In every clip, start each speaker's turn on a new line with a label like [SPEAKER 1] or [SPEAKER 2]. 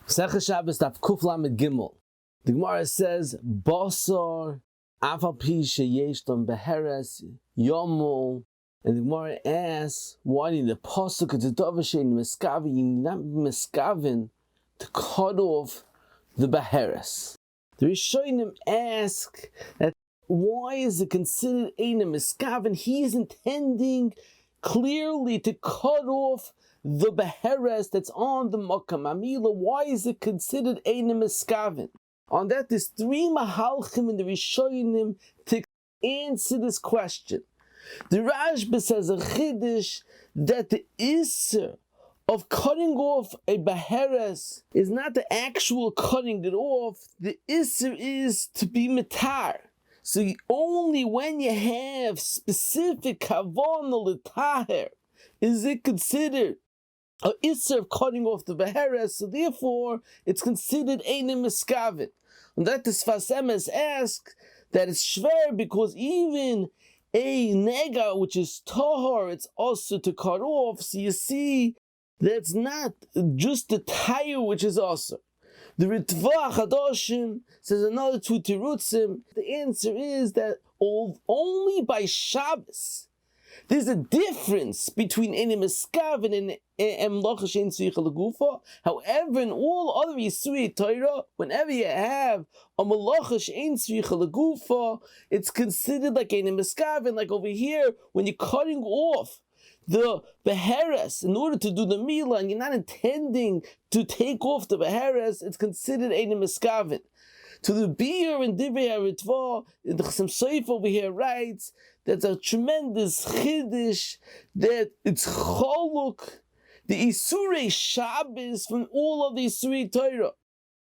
[SPEAKER 1] Shlichus Shabbos daf Kuf Lamed Gimel. The Gemara says, Basar Afal Pi Sheyesh Lam Beheres Yomul. And the Gemara asks, why did the pasuk of the Davashin Miskavin not Miskavin to cut off the Beheres? The Rishonim ask that why is it considered Ein Miskavin? He is intending clearly to cut off the Beheres that's on the Makam milah. Why is it considered Ein Miskavin? On that, there's three mahalchim in the Rishonim to answer this question. The Rashba says a chiddush that the isser of cutting off a beheres is not the actual cutting it off. The isser is to be mitar. So only when you have specific kavanah l'taher is it considered a isser of cutting off the beheres. So therefore, it's considered ein miskavin. And that the Sfas Emes asks that it's shver because even a nega, which is tahor, it's also to cut off. So you see, that's not just the tire which is also. The Ritva Chadoshim says another two tirutzim. The answer is that only by Shabbos there's a difference between Ein Miskavin and Melacha Shein Tzricha L'Gufa. However, in all other Yisuri Torah, whenever you have a Melacha Shein Tzricha L'Gufa, it's considered like Ein Miskavin. Like over here, when you're cutting off the beheres in order to do the milah, and you're not intending to take off the beheres, it's considered Ein Miskavin. To the beer and Divrei HaRitva, the Chassam Sofer over here writes that's a tremendous chiddush that it's choluk, the Isurei Shabbos from all of the Isurei Torah.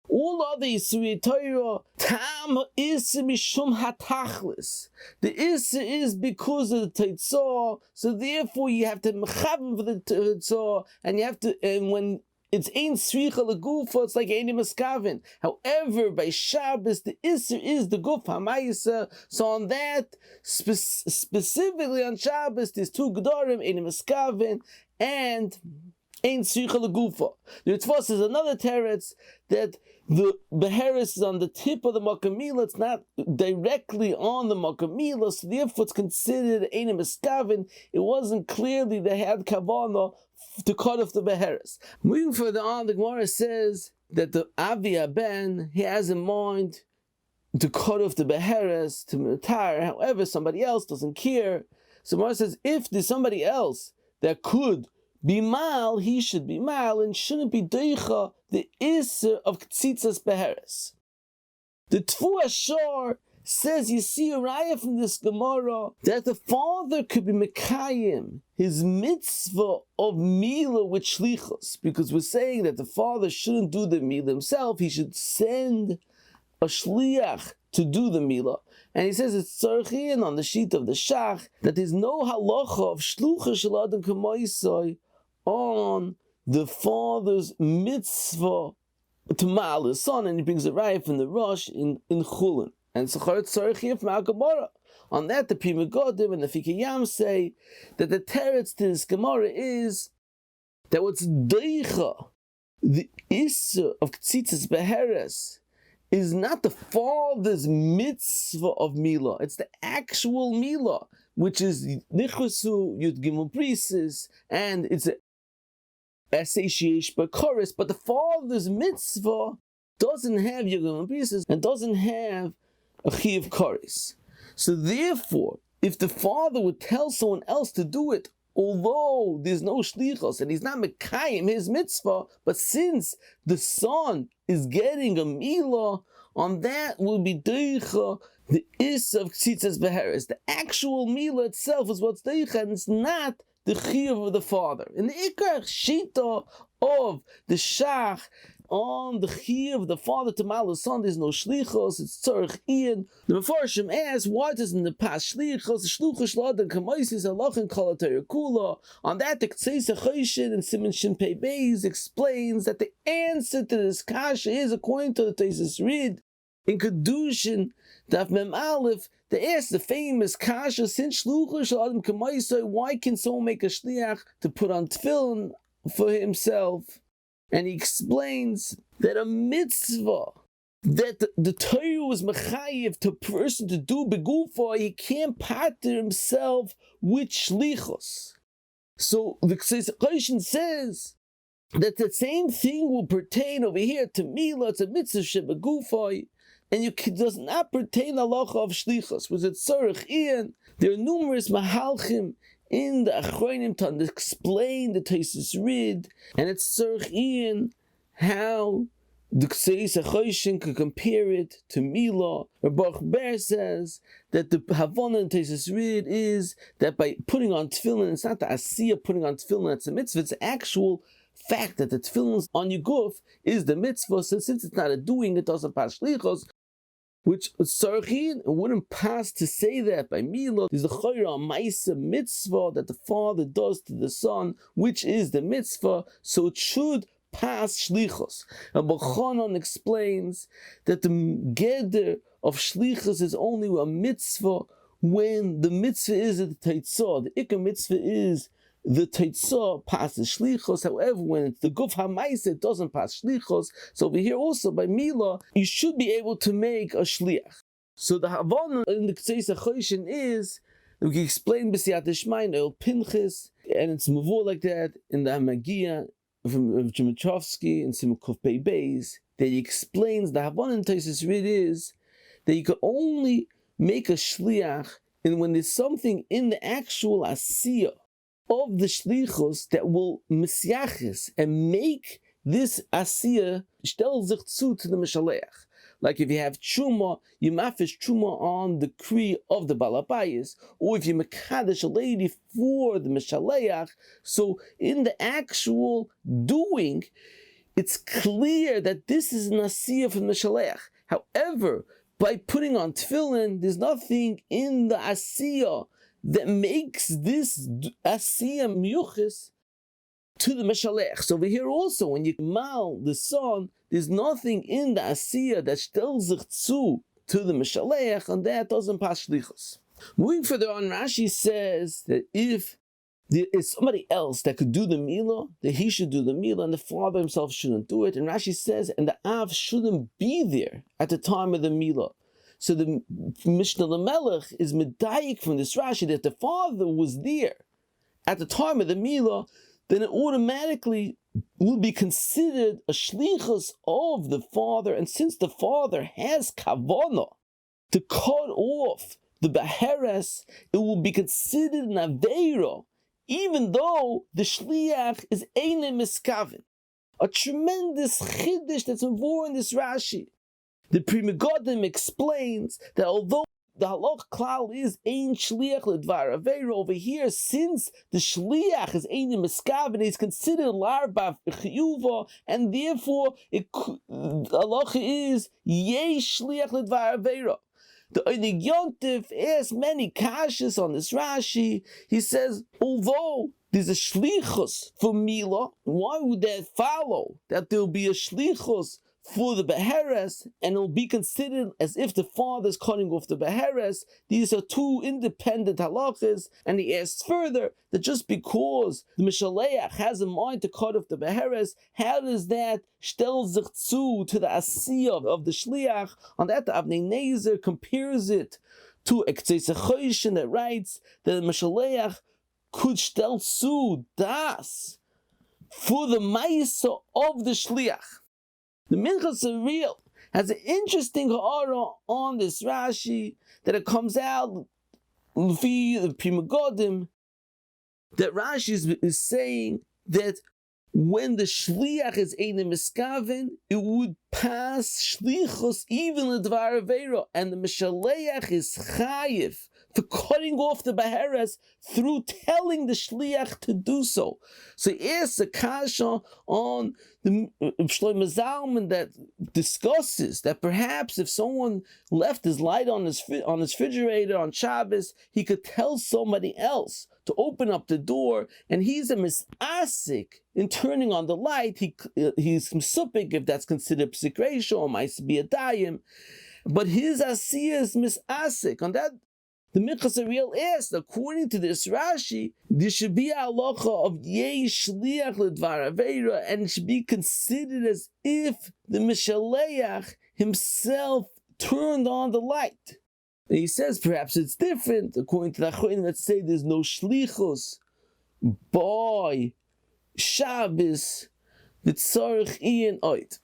[SPEAKER 1] All of the Isurei Torah, tam isser mishum hatachlis. The isser is because of the tzaras, so therefore you have to mechavim for the tzaras, and you have to, and when it's ein tzricha legufa, it's like ein miskavin. However, by Shabbos, the isser is the guf hamayisa. So on that, specifically on Shabbos, there's two gedarim, ein miskavin and ein tzricha legufa. The Ritva says another teretz that the beheres is on the tip of the Makam milah, it's not directly on the Makam milah, so therefore it's considered ein miskavin. It wasn't clearly they had kavanah to cut off the beheres. Moving further on, the Gemara says that the Avi Ben, he has in mind to cut off the beheres to mitar. However, somebody else doesn't care. So Gemara says if there's somebody else that could be mal, he should be mal and shouldn't be deicha the isser of tzitzas beheres. The Tfu Ashar says, you see a raya from this Gemara that the father could be mekayim his mitzvah of milah with Shlichus, because we're saying that the father shouldn't do the milah himself, he should send a shliach to do the milah. And he says it's tzarchian on the sheet of the shach that there's no halacha of shlucha shel adam k'maisai on the father's mitzvah to ma'al his son, and he brings a raya from the Rosh in Chulin. And Sechar Tzarechiyah from Gemara. On that, the Pri Megadim and the Fikayam say that the teretz to this Gemara is that what's deicha, the issa of Ktzitzas Beheres, is not the father's mitzvah of milah. It's the actual milah, which is Nichusu Yud Gimel Brises, and it's a Sashiesh Bakaris. But the father's mitzvah doesn't have Yud Gimel Brises and doesn't have a chiv karis. So therefore, if the father would tell someone else to do it, although there's no shlichus and he's not mekayim his mitzvah, but since the son is getting a milah, on that will be deicha the is of tzitzas beheres. The actual milah itself is what's deicha, and it's not the chiv of the father. In the ikar shita of the shach, on the chiyuv of the father to mal his son, there's no shlichos, it's tzarech ian. The Mefarshim asks, why doesn't the past shlichos, shluchos ladan kamaisis halachin kalater kula? On that, the Ktseisa Choshen and Siman Shin Pei Beis explains that the answer to this kasha is, according to the Taisus Reed, in Kedushin, Daf Mem Aleph, they ask the famous kasha, since shluchos ladan kamaisai, why can someone make a shliach to put on tefillin for himself? And he explains that a mitzvah that the Torah was mechayiv to a person to do begufo, he can't partner himself with shlichus. So the Shlichus says that the same thing will pertain over here to milah. It's a mitzvah shebegufo, and it does not pertain halacha of shlichus. Was it tzarich ian? There are numerous mahalchim in the Achronim to explain the Taisus Rid, and it's tzarich ian how the Ksei's Achoshin could compare it to milah. Baruch Ber says that the Havana in Taisus Rid is that by putting on tefillin, it's not the asiyah putting on tefillin that's a mitzvah, it's the actual fact that the tefillin on your guf is the mitzvah. So since it's not a doing, it doesn't pass shlichos, which Sarachin wouldn't pass to say that by milah. There's the chayra ma'isa mitzvah that the father does to the son, which is the mitzvah, so it should pass shlichus. And Bachanan explains that the geder of shlichus is only a mitzvah when the mitzvah is the teitzah. The ikar mitzvah is the teitzah passes shlichus. However, when it's the guf ha'maisa, it doesn't pass shlichus. So over here also by milah, you should be able to make a shliach. So the havana in the Ktseis HaChoshen is, we can explain b'siyat Ishmael El Pinchas, and it's mavur like that in the Hamagia from Dmitrovsky and Simukov Pei Beis, that he explains the havana in Taisus Rid is that you can only make a shliach and when there's something in the actual asiyah of the shlichus that will misyachis and make this asiyah shtel sich zu to the mishaleach. Like if you have truma, you mafish truma on the kri of the balabayis, or if you mekadesh a lady for the mishaleach. So in the actual doing, it's clear that this is an asiyah from the mishaleach. However, by putting on tefillin, there's nothing in the asiyah that makes this asiyah miyuchis to the meshalech. So over here also, when you mal the son, there's nothing in the asiyah that shtel sich zu to the meshalech, and that doesn't pass shlichus. Moving further on, Rashi says that if there is somebody else that could do the milah, that he should do the milah, and the father himself shouldn't do it. And Rashi says, and the av shouldn't be there at the time of the milah. So the Mishnah Lamelech is medayik from this Rashi that the father was there at the time of the milah, then it automatically will be considered a shlichus of the father. And since the father has kavanah to cut off the beheres, it will be considered an aveira, even though the shliach is eine miskaven. A tremendous chiddush that's involved in this Rashi. The Pri Megadim explains that although the halach klal is ein shliach ledvar aveira, over here, since the shliach is ein miskaven, he's considered larba chiyuva, and therefore the halacha is yesh shliach ledvar aveira. The Einig Yontif asks many kashas on this Rashi. He says, although there's a shlichus for milah, why would that follow that there will be a shlichus for the beheres, and it'll be considered as if the father is cutting off the beheres? These are two independent halachas, and he asks further that just because the mishaleach has a mind to cut off the beheres, how does that shtel zich zu to the asiyah of the shliach? On that, the Avnei Nezer compares it to a Ktseis HaChoshen that writes that the mishaleach could shtel zu das for the ma'isa of the shliach. The Minchas Real has an interesting ha'ara on this Rashi that it comes out via the Pri Megadim that Rashi is saying that when the shliach is eine miskaven, it would pass shlichus even l'dvar aveira, and the mishaleach is chayiv for cutting off the beheres through telling the shliach to do so. So he asks a kasha on the Shlomo Zalman that discusses that perhaps if someone left his light on his refrigerator on Shabbos, he could tell somebody else to open up the door, and he's a misasik in turning on the light. He's misupik if that's considered psikresha or might be a dayim, but his asiyah is misasik. On that, The Minchas Ariel asked, according to this Rashi, there should be a halacha of yesh shliach ledvar aveira, and it should be considered as if the Mishaleach himself turned on the light. And he says perhaps it's different. According to the Achronim, let's say there's no Shlichus by Shabbos, the tzarich ian oit.